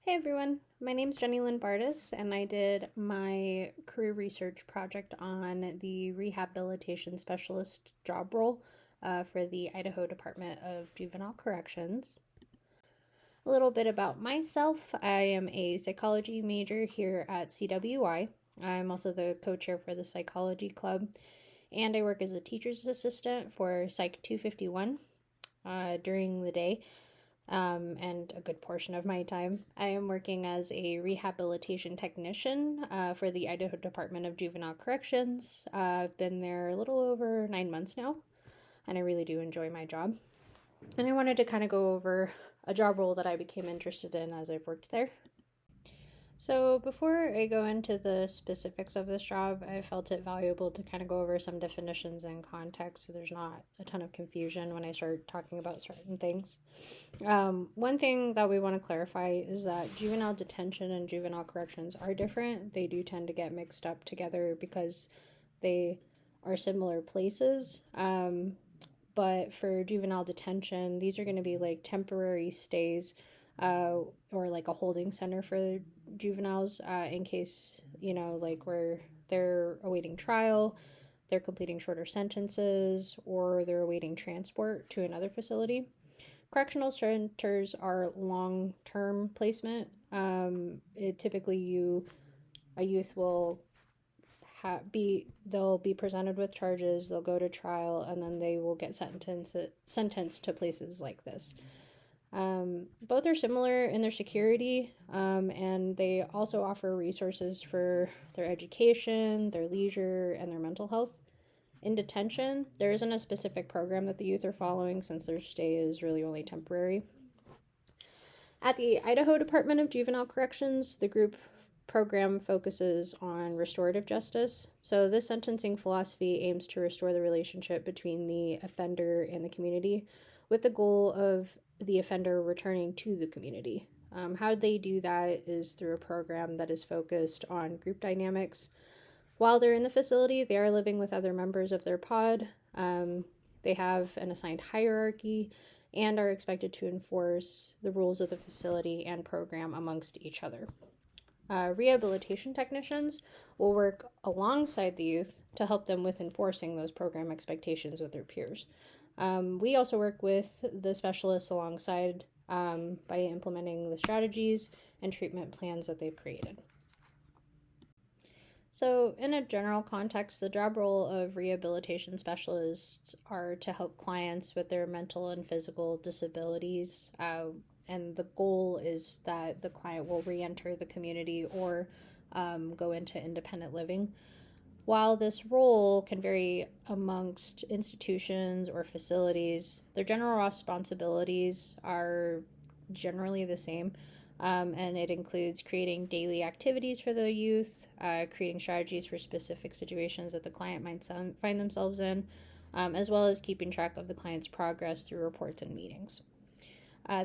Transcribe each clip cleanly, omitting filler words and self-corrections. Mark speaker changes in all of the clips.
Speaker 1: Hey everyone, my name's Jenny Lynn Bardis, and I did my career research project on the Rehabilitation Specialist job role for the Idaho Department of Juvenile Corrections. A little bit about myself: I am a psychology major here at CWI. I'm also the co chair for the psychology club, and I work as a teacher's assistant for Psych 251 during the day. And a good portion of my time, I am working as a rehabilitation technician for the Idaho Department of Juvenile Corrections. I've been there a little over 9 months now, and I really do enjoy my job. And I wanted to kind of go over a job role that I became interested in as I've worked there. So before I go into the specifics of this job, I felt it valuable to kind of go over some definitions and context so there's not a ton of confusion when I start talking about certain things. One thing that we want to clarify is that juvenile detention and juvenile corrections are different. They do tend to get mixed up together because they are similar places. But for juvenile detention, these are going to be like temporary stays or like a holding center for juveniles in case, like where they're awaiting trial, they're completing shorter sentences, or they're awaiting transport to another facility. Correctional centers are long-term placement. Typically, a youth will they'll be presented with charges, they'll go to trial, and then they will get sentenced to places like this. Both are similar in their security, and they also offer resources for their education, their leisure, and their mental health. In detention, there isn't a specific program that the youth are following since their stay is really only temporary. At the Idaho Department of Juvenile Corrections, the group program focuses on restorative justice. So this sentencing philosophy aims to restore the relationship between the offender and the community with the goal of the offender returning to the community. How they do that is through a program that is focused on group dynamics. While they're in the facility, they are living with other members of their pod. They have an assigned hierarchy and are expected to enforce the rules of the facility and program amongst each other. Rehabilitation technicians will work alongside the youth to help them with enforcing those program expectations with their peers. We also work with the specialists alongside by implementing the strategies and treatment plans that they've created. So, in a general context, the job role of rehabilitation specialists are to help clients with their mental and physical disabilities. And the goal is that the client will re-enter the community or go into independent living. While this role can vary amongst institutions or facilities, their general responsibilities are generally the same. And it includes creating daily activities for the youth, creating strategies for specific situations that the client might find themselves in, as well as keeping track of the client's progress through reports and meetings.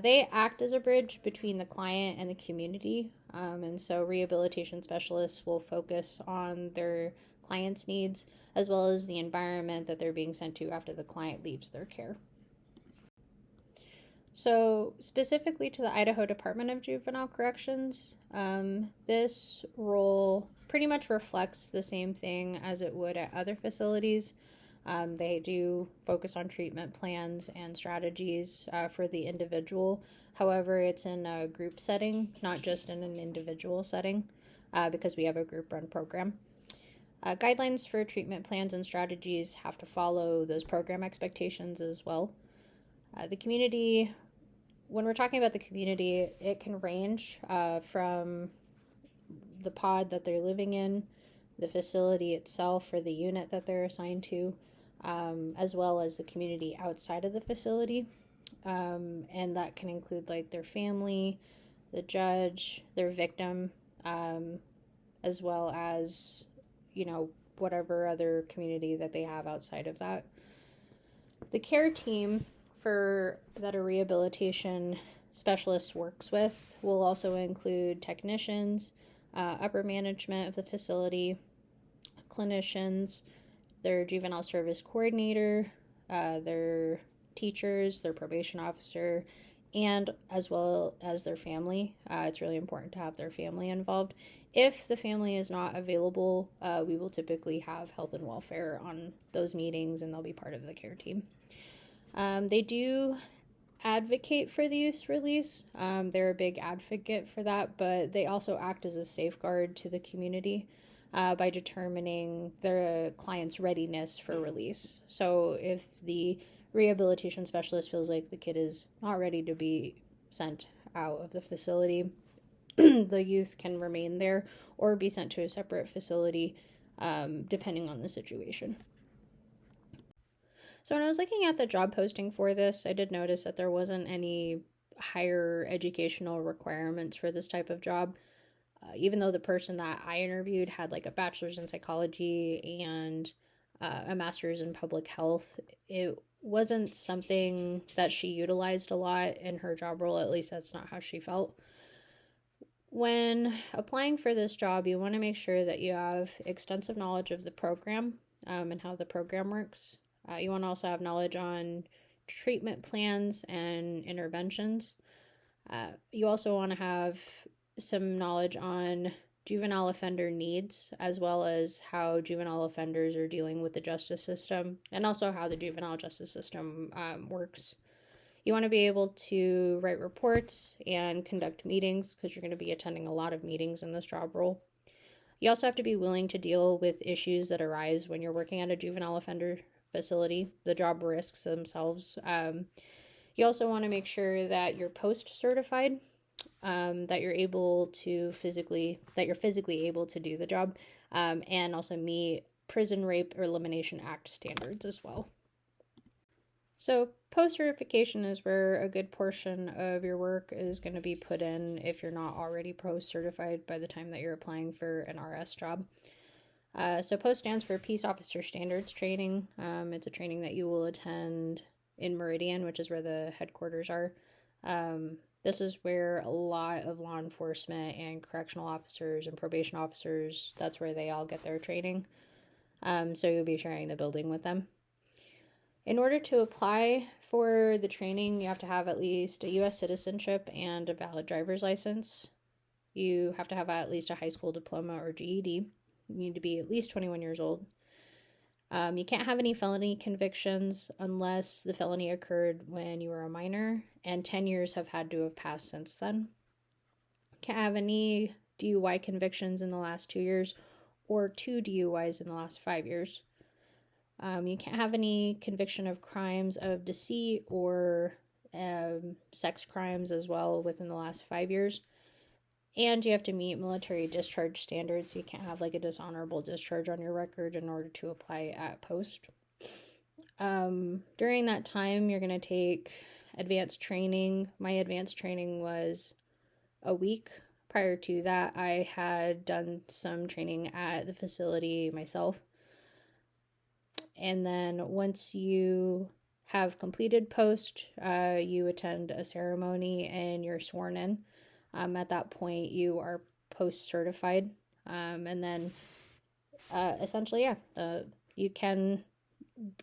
Speaker 1: They act as a bridge between the client and the community, and so rehabilitation specialists will focus on their client's needs as well as the environment that they're being sent to after the client leaves their care. So, specifically to the Idaho Department of Juvenile Corrections, this role pretty much reflects the same thing as it would at other facilities. They do focus on treatment plans and strategies for the individual. However, it's in a group setting, not just in an individual setting, because we have a group-run program. Guidelines for treatment plans and strategies have to follow those program expectations as well. The community, when we're talking about the community, it can range from the pod that they're living in, the facility itself, or the unit that they're assigned to, as well as the community outside of the facility. And that can include like their family, the judge, their victim, as well as, whatever other community that they have outside of that. The care team that a rehabilitation specialist works with will also include technicians, upper management of the facility, clinicians, their juvenile service coordinator, their teachers, their probation officer, and as well as their family. It's really important to have their family involved. If the family is not available, we will typically have health and welfare on those meetings, and they'll be part of the care team. They do advocate for the youth release. They're a big advocate for that, but they also act as a safeguard to the community by determining the client's readiness for release. So if the rehabilitation specialist feels like the kid is not ready to be sent out of the facility, the youth can remain there or be sent to a separate facility, depending on the situation. So when I was looking at the job posting for this, I did notice that there wasn't any higher educational requirements for this type of job. Even though the person that I interviewed had like a bachelor's in psychology and a master's in public health, it wasn't something that she utilized a lot in her job role. At least that's not how she felt. When applying for this job, you want to make sure that you have extensive knowledge of the program and how the program works. You want to also have knowledge on treatment plans and interventions. You also want to have some knowledge on juvenile offender needs, as well as how juvenile offenders are dealing with the justice system, and also how the juvenile justice system works. You want to be able to write reports and conduct meetings, because you're going to be attending a lot of meetings in this job role. You also have to be willing to deal with issues that arise when you're working at a juvenile offender facility, the job risks themselves. You also want to make sure that you're post-certified, that you're physically able to do the job, and also meet Prison Rape Elimination Act standards as well. So post-certification is where a good portion of your work is going to be put in if you're not already post-certified by the time that you're applying for an RS job. So POST stands for Peace Officer Standards Training. It's a training that you will attend in Meridian, which is where the headquarters are. This is where a lot of law enforcement and correctional officers and probation officers, that's where they all get their training. So you'll be sharing the building with them. In order to apply for the training, you have to have at least a U.S. citizenship and a valid driver's license. You have to have at least a high school diploma or GED. You need to be at least 21 years old. You can't have any felony convictions unless the felony occurred when you were a minor, and 10 years have had to have passed since then. Can't have any DUI convictions in the last 2 years or 2 DUIs in the last 5 years. You can't have any conviction of crimes of deceit or sex crimes as well within the last 5 years. And you have to meet military discharge standards. You can't have like a dishonorable discharge on your record in order to apply at post. During that time, you're going to take advanced training. My advanced training was a week. Prior to that, I had done some training at the facility myself. And then once you have completed post, you attend a ceremony and you're sworn in. At that point, you are post-certified. And then essentially, you can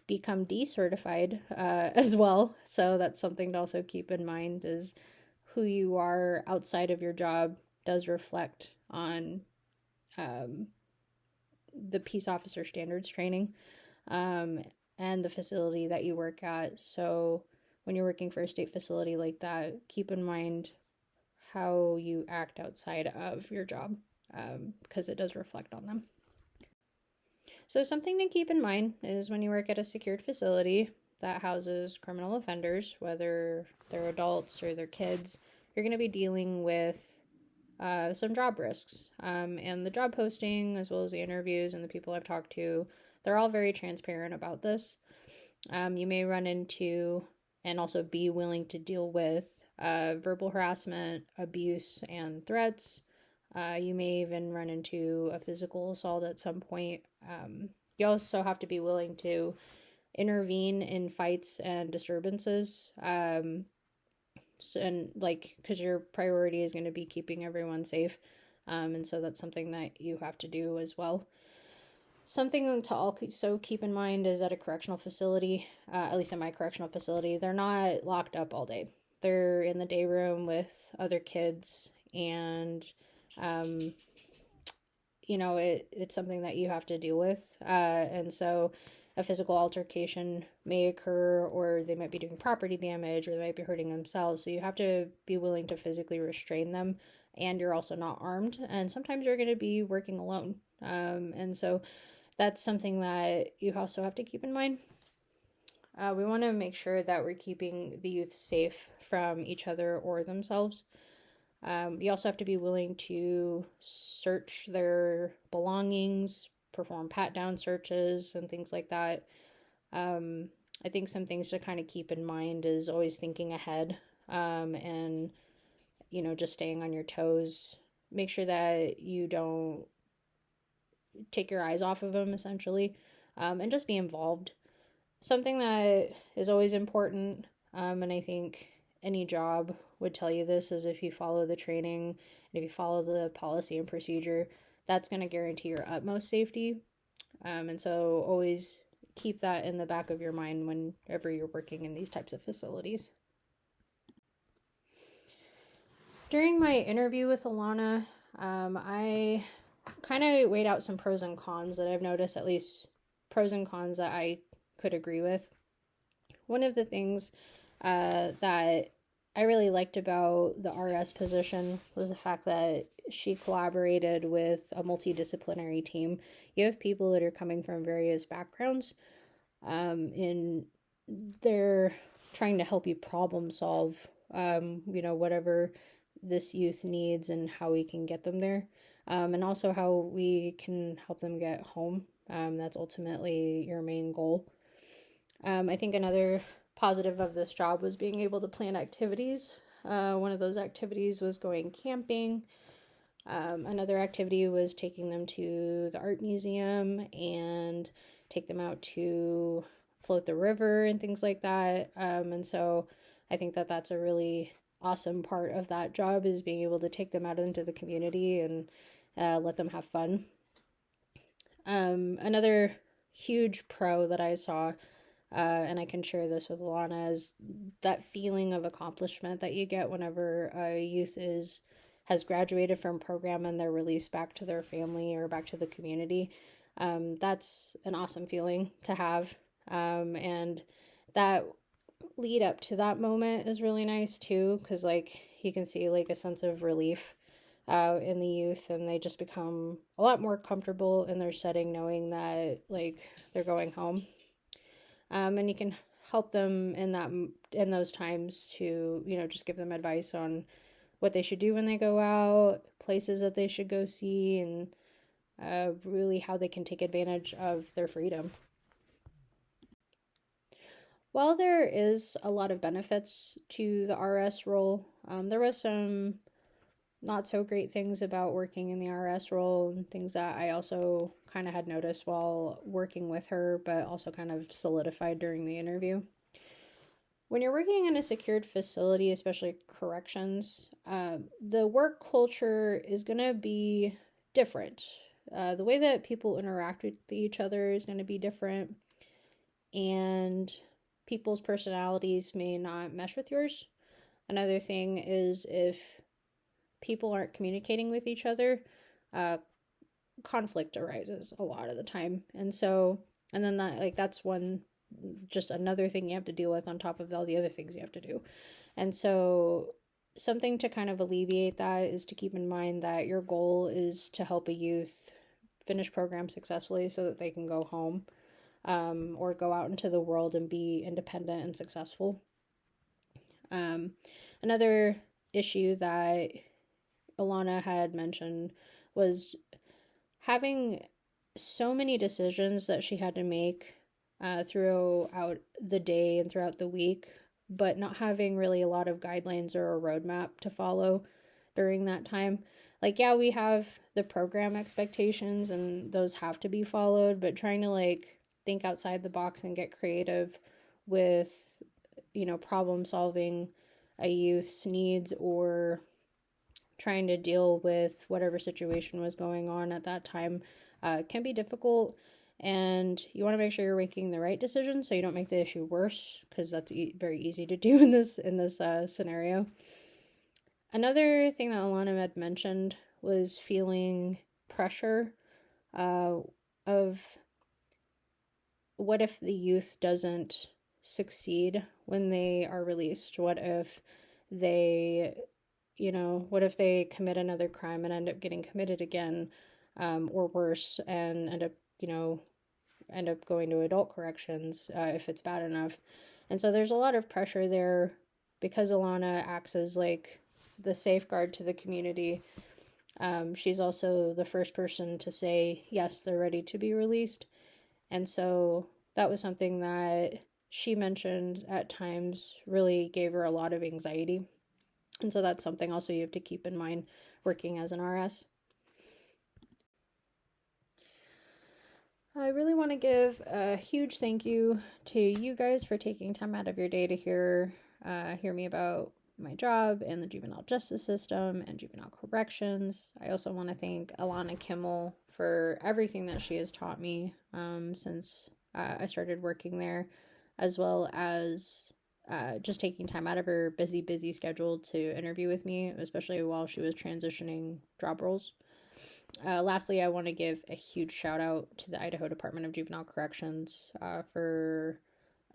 Speaker 1: become decertified as well. So that's something to also keep in mind, is who you are outside of your job does reflect on the Peace Officer Standards Training and the facility that you work at. So when you're working for a state facility like that, keep in mind how you act outside of your job, because it does reflect on them. So something to keep in mind is when you work at a secured facility that houses criminal offenders, whether they're adults or they're kids, you're going to be dealing with some job risks. And the job posting, as well as the interviews and the people I've talked to, they're all very transparent about this. You may run into and also be willing to deal with verbal harassment, abuse, and threats. You may even run into a physical assault at some point. You also have to be willing to intervene in fights and disturbances. And because your priority is going to be keeping everyone safe. And so that's something that you have to do as well. Something to also keep in mind is at a correctional facility, at least in my correctional facility, they're not locked up all day. they're in the day room with other kids, and um, it's something that you have to deal with. And so a physical altercation may occur, or they might be doing property damage, or they might be hurting themselves. So you have to be willing to physically restrain them, and you're also not armed. And sometimes you're going to be working alone. And so that's something that you also have to keep in mind. We want to make sure that we're keeping the youth safe from each other or themselves. You also have to be willing to search their belongings, perform pat-down searches, and things like that. I think some things to kind of keep in mind is always thinking ahead, and, just staying on your toes. Make sure that you don't take your eyes off of them, essentially, and just be involved. Something that is always important, and I think any job would tell you this, is if you follow the training and if you follow the policy and procedure, that's going to guarantee your utmost safety. And so always keep that in the back of your mind whenever you're working in these types of facilities. During my interview with Alana, I kind of weighed out some pros and cons that I've noticed, at least pros and cons that I could agree with. One of the things that I really liked about the RS position was the fact that she collaborated with a multidisciplinary team. You have people that are coming from various backgrounds, and they're trying to help you problem solve, whatever this youth needs and how we can get them there, and also how we can help them get home. That's ultimately your main goal. I think another positive of this job was being able to plan activities. One of those activities was going camping. Another activity was taking them to the art museum and take them out to float the river and things like that. And so I think that that's a really awesome part of that job, is being able to take them out into the community and let them have fun. Another huge pro that I saw, and I can share this with Alana, is that feeling of accomplishment that you get whenever a youth has graduated from program and they're released back to their family or back to the community. That's an awesome feeling to have. And that lead up to that moment is really nice too, because you can see a sense of relief in the youth, and they just become a lot more comfortable in their setting, knowing that they're going home. And you can help them in those times to just give them advice on what they should do when they go out, places that they should go see, and really how they can take advantage of their freedom. While there is a lot of benefits to the RS role, there was some not so great things about working in the RS role, and things that I also kind of had noticed while working with her, but also kind of solidified during the interview. When you're working in a secured facility, especially corrections, the work culture is going to be different. The way that people interact with each other is going to be different, and people's personalities may not mesh with yours. Another thing is, if people aren't communicating with each other, conflict arises a lot of the time. And then that's just another thing you have to deal with on top of all the other things you have to do. And so something to kind of alleviate that is to keep in mind that your goal is to help a youth finish program successfully so that they can go home, or go out into the world and be independent and successful. Another issue that Alana had mentioned was having so many decisions that she had to make throughout the day and throughout the week, but not having really a lot of guidelines or a roadmap to follow during that time. We have the program expectations and those have to be followed, but trying to think outside the box and get creative with, problem solving a youth's needs, or trying to deal with whatever situation was going on at that time, can be difficult. And you want to make sure you're making the right decision so you don't make the issue worse, because that's very easy to do in this scenario. Another thing that Alana had mentioned was feeling pressure of what if the youth doesn't succeed when they are released? What if they, what if they commit another crime and end up getting committed again, or worse, and end up going to adult corrections if it's bad enough. And so there's a lot of pressure there because Alana acts as like the safeguard to the community. She's also the first person to say, yes, they're ready to be released. And so that was something that she mentioned at times really gave her a lot of anxiety. And so that's something also you have to keep in mind working as an RS. I really want to give a huge thank you to you guys for taking time out of your day to hear me about my job and the juvenile justice system and juvenile corrections. I also want to thank Alana Kimmel for everything that she has taught me since I started working there, as well as just taking time out of her busy schedule to interview with me, especially while she was transitioning job roles. Lastly, I want to give a huge shout out to the Idaho Department of Juvenile Corrections for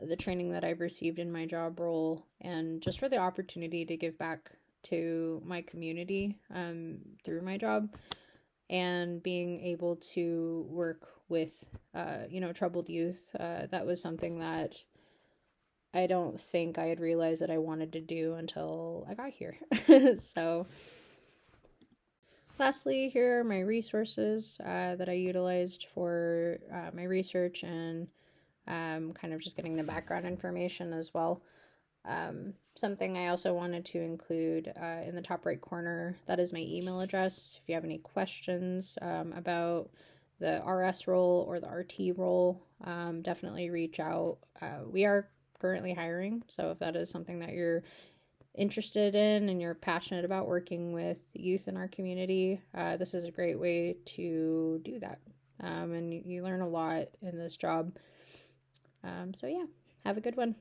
Speaker 1: the training that I've received in my job role, and just for the opportunity to give back to my community through my job, and being able to work with troubled youth. That was something that I don't think I had realized that I wanted to do until I got here. So lastly, here are my resources that I utilized for my research and kind of just getting the background information as well. Something I also wanted to include in the top right corner, that is my email address. If you have any questions about the RS role or the RT role, definitely reach out. We are currently hiring, so if that is something that you're interested in and you're passionate about working with youth in our community, this is a great way to do that. And you learn a lot in this job. So yeah, have a good one.